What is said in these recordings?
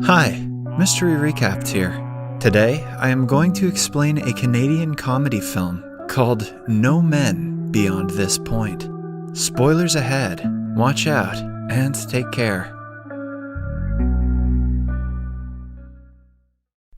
Hi, Mystery Recapped here. Today, I am going to explain a Canadian comedy film called No Men Beyond This Point. Spoilers ahead, watch out, and take care.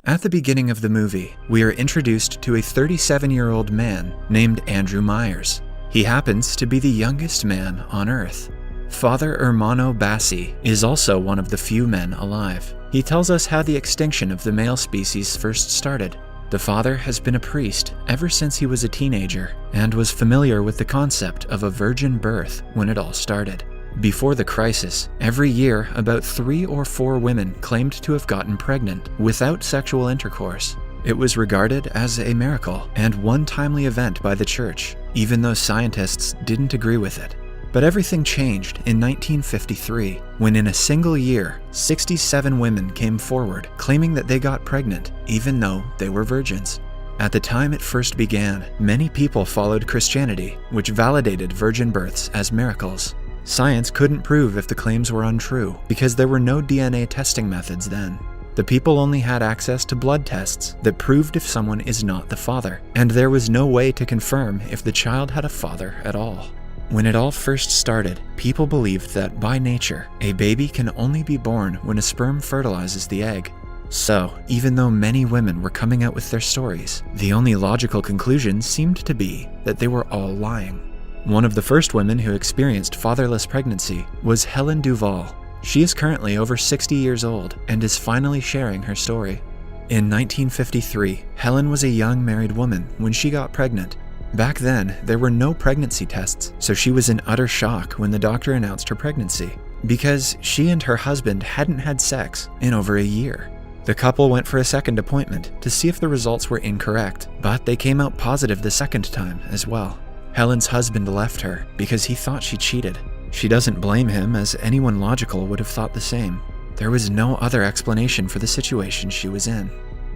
At the beginning of the movie, we are introduced to a 37-year-old man named Andrew Myers. He happens to be the youngest man on Earth. Father Hermano Bassi is also one of the few men alive. He tells us how the extinction of the male species first started. The father has been a priest ever since he was a teenager and was familiar with the concept of a virgin birth when it all started. Before the crisis, every year about 3 or 4 women claimed to have gotten pregnant without sexual intercourse. It was regarded as a miracle and one timely event by the church, even though scientists didn't agree with it. But everything changed in 1953, when in a single year, 67 women came forward claiming that they got pregnant, even though they were virgins. At the time it first began, many people followed Christianity, which validated virgin births as miracles. Science couldn't prove if the claims were untrue, because there were no DNA testing methods then. The people only had access to blood tests that proved if someone is not the father, and there was no way to confirm if the child had a father at all. When it all first started, people believed that by nature, a baby can only be born when a sperm fertilizes the egg. So, even though many women were coming out with their stories, the only logical conclusion seemed to be that they were all lying. One of the first women who experienced fatherless pregnancy was Helen Duval. She is currently over 60 years old and is finally sharing her story. In 1953, Helen was a young married woman when she got pregnant. Back then, there were no pregnancy tests, so she was in utter shock when the doctor announced her pregnancy, because she and her husband hadn't had sex in over a year. The couple went for a second appointment to see if the results were incorrect, but they came out positive the second time as well. Helen's husband left her because he thought she cheated. She doesn't blame him, as anyone logical would have thought the same. There was no other explanation for the situation she was in.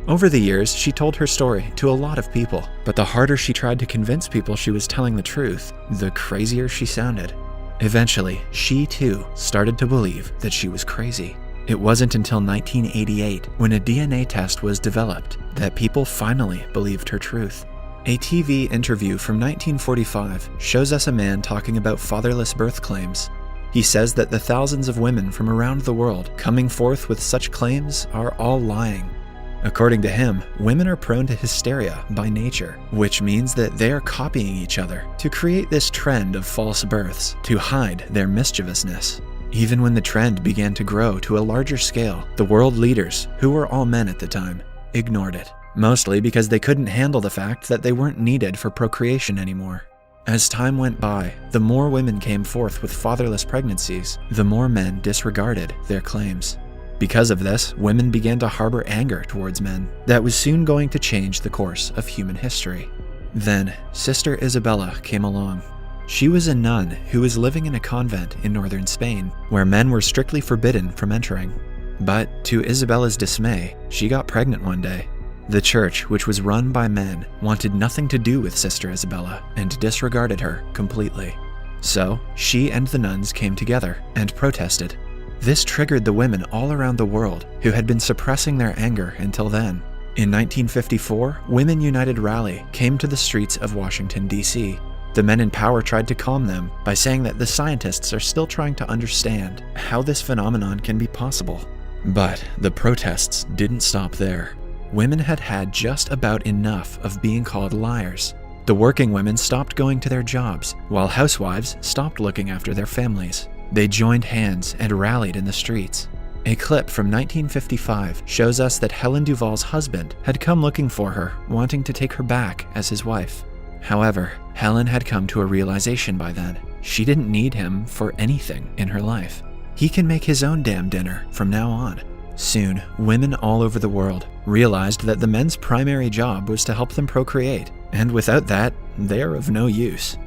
Over the years, she told her story to a lot of people, but the harder she tried to convince people she was telling the truth, the crazier she sounded. Eventually, she too started to believe that she was crazy. It wasn't until 1988, when a DNA test was developed, that people finally believed her truth. A TV interview from 1945 shows us a man talking about fatherless birth claims. He says that the thousands of women from around the world coming forth with such claims are all lying. According to him, women are prone to hysteria by nature, which means that they are copying each other to create this trend of false births to hide their mischievousness. Even when the trend began to grow to a larger scale, the world leaders, who were all men at the time, ignored it, mostly because they couldn't handle the fact that they weren't needed for procreation anymore. As time went by, the more women came forth with fatherless pregnancies, the more men disregarded their claims. Because of this, women began to harbor anger towards men that was soon going to change the course of human history. Then, Sister Isabella came along. She was a nun who was living in a convent in northern Spain, where men were strictly forbidden from entering. But, to Isabella's dismay, she got pregnant one day. The church, which was run by men, wanted nothing to do with Sister Isabella and disregarded her completely. So, she and the nuns came together and protested. This triggered the women all around the world who had been suppressing their anger until then. In 1954, Women United Rally came to the streets of Washington, D.C. The men in power tried to calm them by saying that the scientists are still trying to understand how this phenomenon can be possible. But the protests didn't stop there. Women had had just about enough of being called liars. The working women stopped going to their jobs, while housewives stopped looking after their families. They joined hands and rallied in the streets. A clip from 1955 shows us that Helen Duval's husband had come looking for her, wanting to take her back as his wife. However, Helen had come to a realization by then. She didn't need him for anything in her life. He can make his own damn dinner from now on. Soon, women all over the world realized that the men's primary job was to help them procreate, and without that, they are of no use.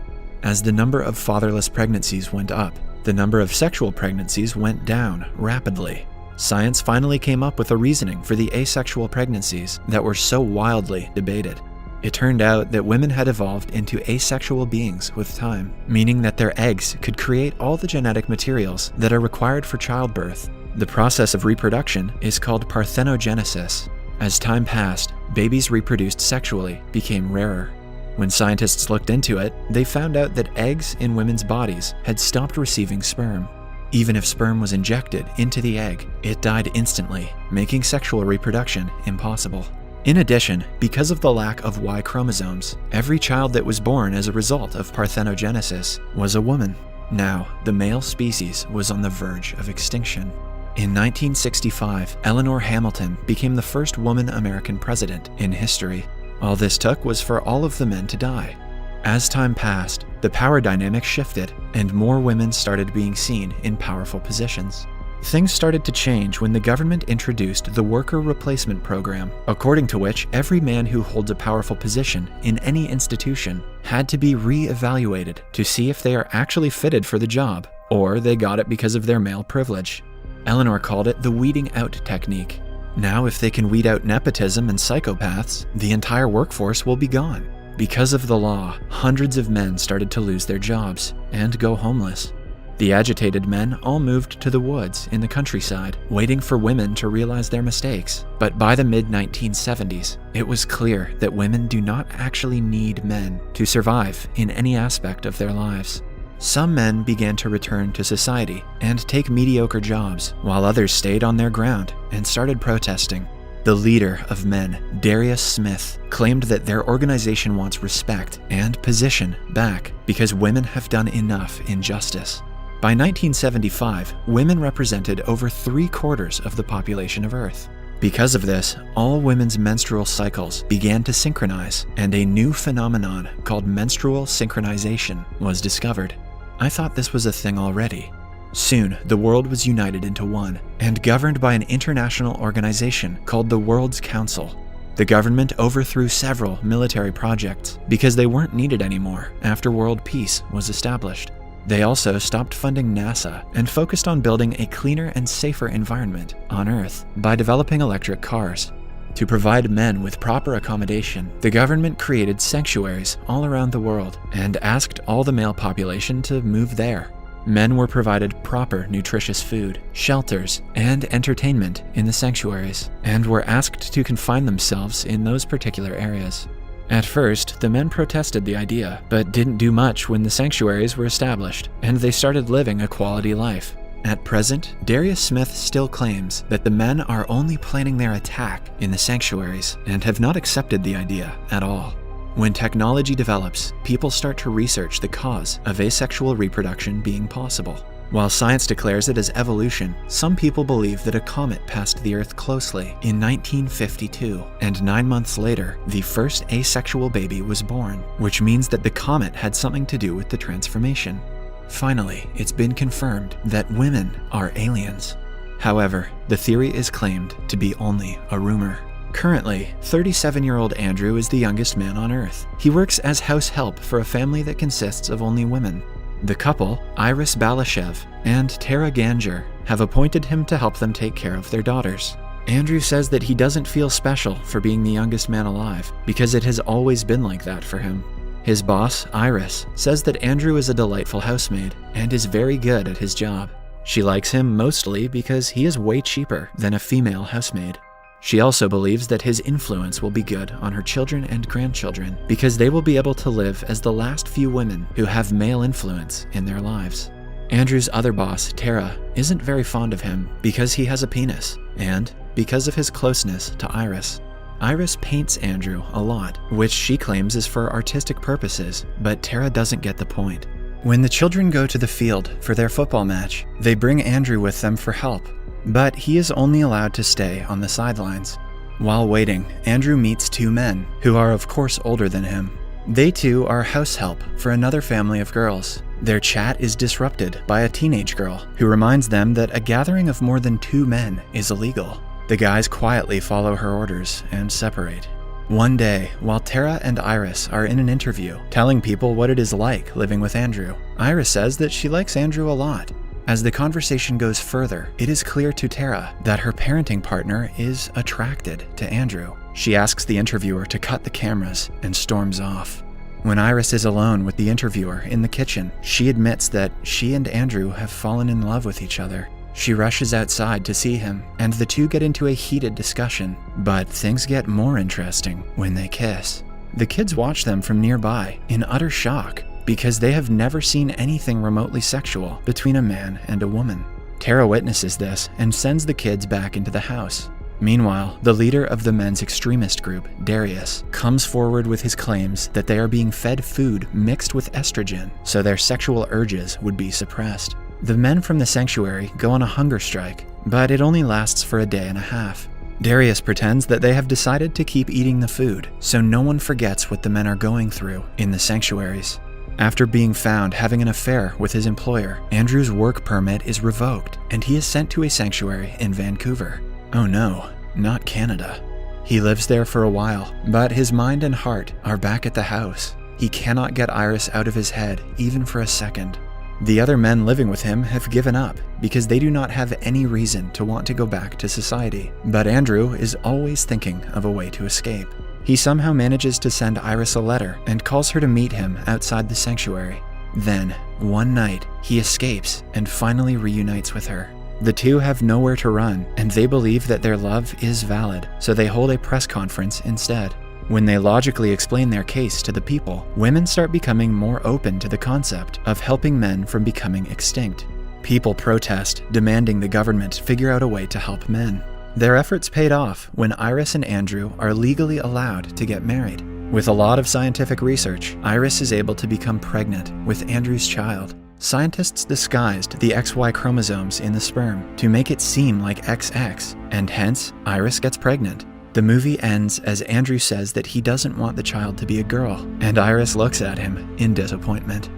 As the number of fatherless pregnancies went up, the number of sexual pregnancies went down rapidly. Science finally came up with a reasoning for the asexual pregnancies that were so wildly debated. It turned out that women had evolved into asexual beings with time, meaning that their eggs could create all the genetic materials that are required for childbirth. The process of reproduction is called parthenogenesis. As time passed, babies reproduced sexually became rarer. When scientists looked into it, they found out that eggs in women's bodies had stopped receiving sperm. Even if sperm was injected into the egg, it died instantly, making sexual reproduction impossible. In addition, because of the lack of Y chromosomes, every child that was born as a result of parthenogenesis was a woman. Now, the male species was on the verge of extinction. In 1965, Eleanor Hamilton became the first woman American president in history. All this took was for all of the men to die. As time passed, the power dynamic shifted, and more women started being seen in powerful positions. Things started to change when the government introduced the Worker Replacement Program, according to which every man who holds a powerful position in any institution had to be re-evaluated to see if they are actually fitted for the job, or they got it because of their male privilege. Eleanor called it the weeding out technique. Now, if they can weed out nepotism and psychopaths, the entire workforce will be gone. Because of the law, hundreds of men started to lose their jobs and go homeless. The agitated men all moved to the woods in the countryside, waiting for women to realize their mistakes. But by the mid-1970s, it was clear that women do not actually need men to survive in any aspect of their lives. Some men began to return to society and take mediocre jobs, while others stayed on their ground and started protesting. The leader of men, Darius Smith, claimed that their organization wants respect and position back because women have done enough injustice. By 1975, women represented over 3/4 of the population of Earth. Because of this, all women's menstrual cycles began to synchronize, and a new phenomenon called menstrual synchronization was discovered. I thought this was a thing already. Soon, the world was united into one, and governed by an international organization called the World's Council. The government overthrew several military projects because they weren't needed anymore after world peace was established. They also stopped funding NASA and focused on building a cleaner and safer environment on Earth by developing electric cars. To provide men with proper accommodation, the government created sanctuaries all around the world and asked all the male population to move there. Men were provided proper nutritious food, shelters, and entertainment in the sanctuaries, and were asked to confine themselves in those particular areas. At first, the men protested the idea, but didn't do much when the sanctuaries were established, and they started living a quality life. At present, Darius Smith still claims that the men are only planning their attack in the sanctuaries and have not accepted the idea at all. When technology develops, people start to research the cause of asexual reproduction being possible. While science declares it as evolution, some people believe that a comet passed the Earth closely in 1952, and 9 months later, the first asexual baby was born, which means that the comet had something to do with the transformation. Finally, it's been confirmed that women are aliens. However, the theory is claimed to be only a rumor. Currently, 37-year-old Andrew is the youngest man on Earth. He works as house help for a family that consists of only women. The couple, Iris Balashev and Tara Ganger, have appointed him to help them take care of their daughters. Andrew says that he doesn't feel special for being the youngest man alive because it has always been like that for him. His boss, Iris, says that Andrew is a delightful housemaid and is very good at his job. She likes him mostly because he is way cheaper than a female housemaid. She also believes that his influence will be good on her children and grandchildren because they will be able to live as the last few women who have male influence in their lives. Andrew's other boss, Tara, isn't very fond of him because he has a penis and because of his closeness to Iris. Iris paints Andrew a lot, which she claims is for artistic purposes, but Tara doesn't get the point. When the children go to the field for their football match, they bring Andrew with them for help, but he is only allowed to stay on the sidelines. While waiting, Andrew meets two men, who are of course older than him. They too are house help for another family of girls. Their chat is disrupted by a teenage girl, who reminds them that a gathering of more than 2 men is illegal. The guys quietly follow her orders and separate. One day, while Tara and Iris are in an interview, telling people what it is like living with Andrew, Iris says that she likes Andrew a lot. As the conversation goes further, it is clear to Tara that her parenting partner is attracted to Andrew. She asks the interviewer to cut the cameras and storms off. When Iris is alone with the interviewer in the kitchen, she admits that she and Andrew have fallen in love with each other. She rushes outside to see him, and the two get into a heated discussion. But things get more interesting when they kiss. The kids watch them from nearby in utter shock because they have never seen anything remotely sexual between a man and a woman. Tara witnesses this and sends the kids back into the house. Meanwhile, the leader of the men's extremist group, Darius, comes forward with his claims that they are being fed food mixed with estrogen, so their sexual urges would be suppressed. The men from the sanctuary go on a hunger strike, but it only lasts for a day and a half. Darius pretends that they have decided to keep eating the food, so no one forgets what the men are going through in the sanctuaries. After being found having an affair with his employer, Andrew's work permit is revoked, and he is sent to a sanctuary in Vancouver. Oh no, not Canada. He lives there for a while, but his mind and heart are back at the house. He cannot get Iris out of his head, even for a second. The other men living with him have given up because they do not have any reason to want to go back to society. But Andrew is always thinking of a way to escape. He somehow manages to send Iris a letter and calls her to meet him outside the sanctuary. Then, one night, he escapes and finally reunites with her. The two have nowhere to run, and they believe that their love is valid, so they hold a press conference instead. When they logically explain their case to the people, women start becoming more open to the concept of helping men from becoming extinct. People protest, demanding the government figure out a way to help men. Their efforts paid off when Iris and Andrew are legally allowed to get married. With a lot of scientific research, Iris is able to become pregnant with Andrew's child. Scientists disguised the XY chromosomes in the sperm to make it seem like XX, and hence, Iris gets pregnant. The movie ends as Andrew says that he doesn't want the child to be a girl, and Iris looks at him in disappointment.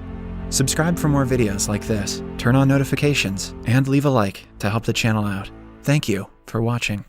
Subscribe for more videos like this, turn on notifications, and leave a like to help the channel out. Thank you for watching.